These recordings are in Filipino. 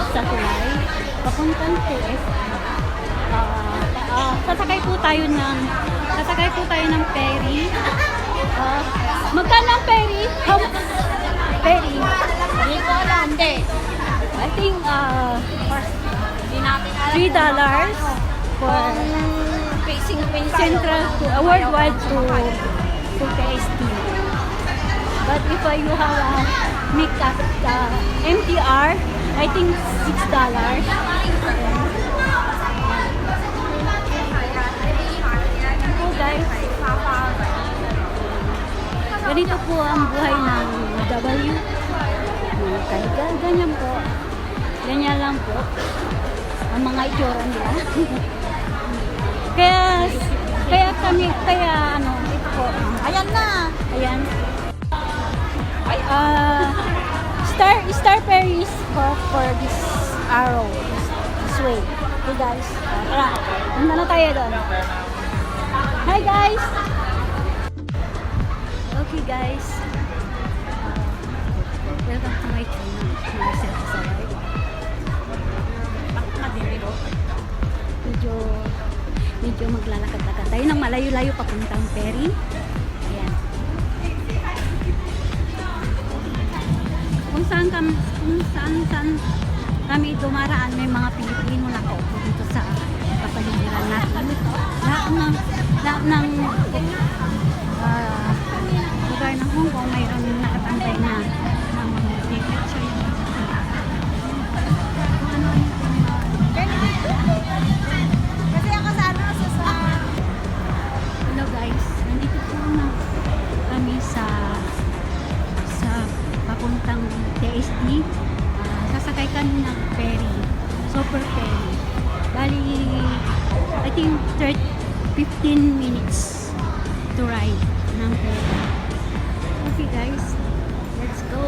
sa tulay, papuntang TS. Sasakay po tayo ng ferry. Magkano ang ferry? Ferry? Hindi ko alam, hindi. I think $3 for Facing wind central to worldwide to KST. But if you have a make MTR, I think $6. So guys, ganito po ang buhay ng OFW. Ganyan po. Ganyan lang po ang mga itsura nila. kaya ito po. Ayan na. Ayan. Star Ferries for this arrow. This way. Okay guys. Tara. Punta na tayo doon. Hi guys! Okay guys. Welcome to my channel. Myself sa live. Medyo maglalakad-lakad tayo ng malayo-layo papuntang ferry. Ayan. Kung saan kami dumaraan, may mga Pilipino na kaupo dito sa kapaligiran natin. Lahat ng lugar ng Hong Kong mayroon nakatambay na mga picture. Kasi ako sa Hello guys, nandito po na kami sa papuntang TSD. Sasakay kami ng ferry, super ferry. Bali, I think 15 minutes to ride ng ferry. Okay guys, let's go!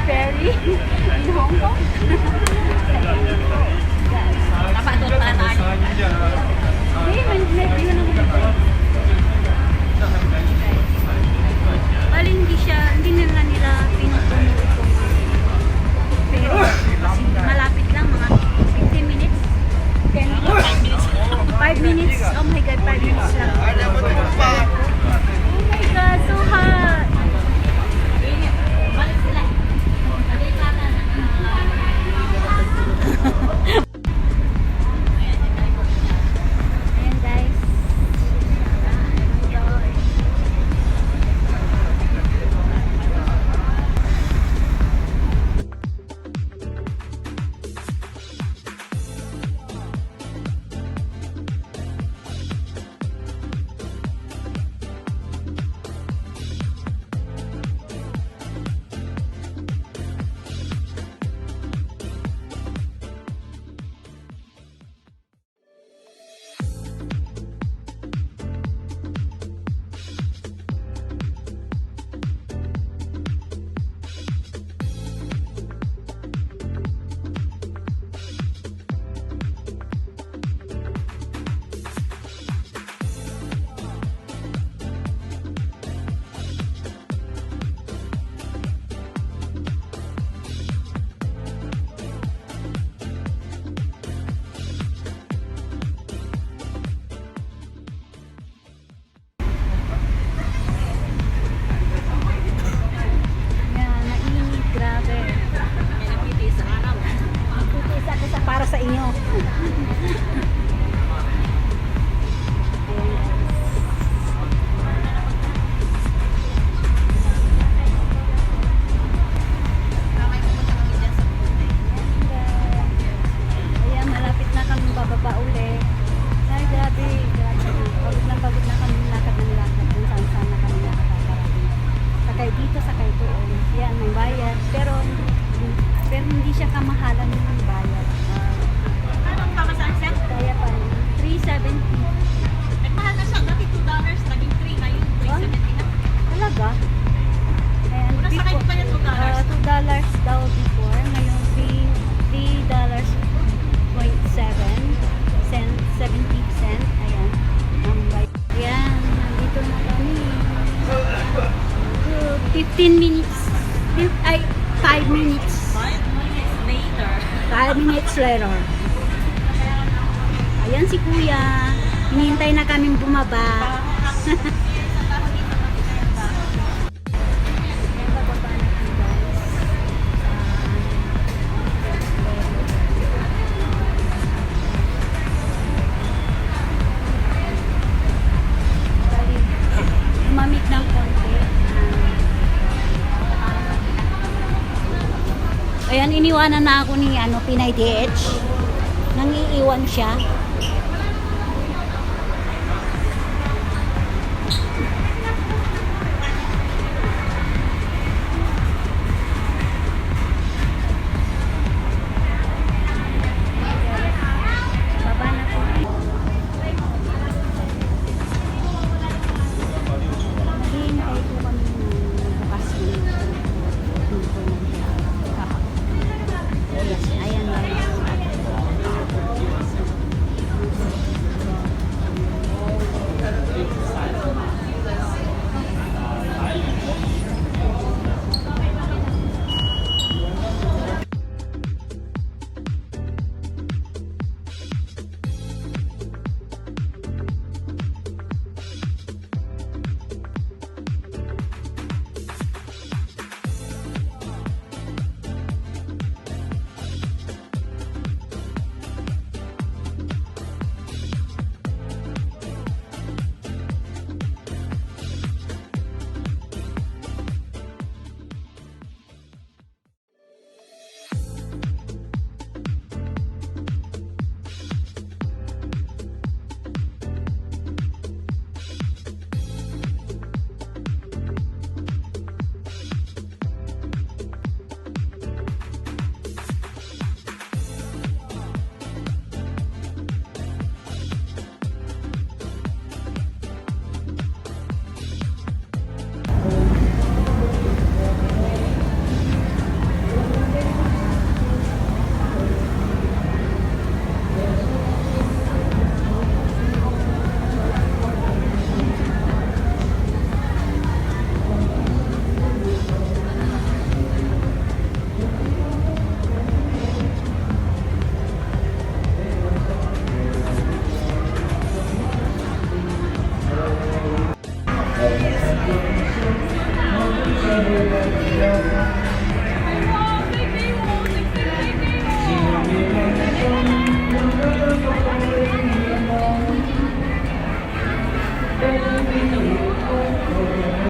Ferry in Hong Kong. Dapat doon pa tayo. May view naman ito. Bali hindi nila pinupuno itong ferry. Kasi malapit lang, mga 15 minutes. 10 minutes. 5 minutes. Oh my God, 5 minutes lang. Oh my God, so hot. Ayan guys. sasakay doon. Yan, may bayad. Pero hindi siya kamahalan ng bayad. Anong pamasahe, sir? Kaya pa, 370. Nagmahal na siya. Dati $2, naging 3. Ngayon, 370 na. Talaga? And Una sakay ko pa yan, $2. $2 daw before. Ngayon, $3.70. Ayan. Ang bayad. Ayan, nandito na kami. 15 minutes. 5 minutes. 5 minutes later. 5 minutes later. Ayan si Kuya. Hinihintay na kaming bumaba. Ayan, bababa na kami, guys. Lumamig ng konti. Ayan, iniwanan na ako ni Pinay DH. Nang iiwan siya.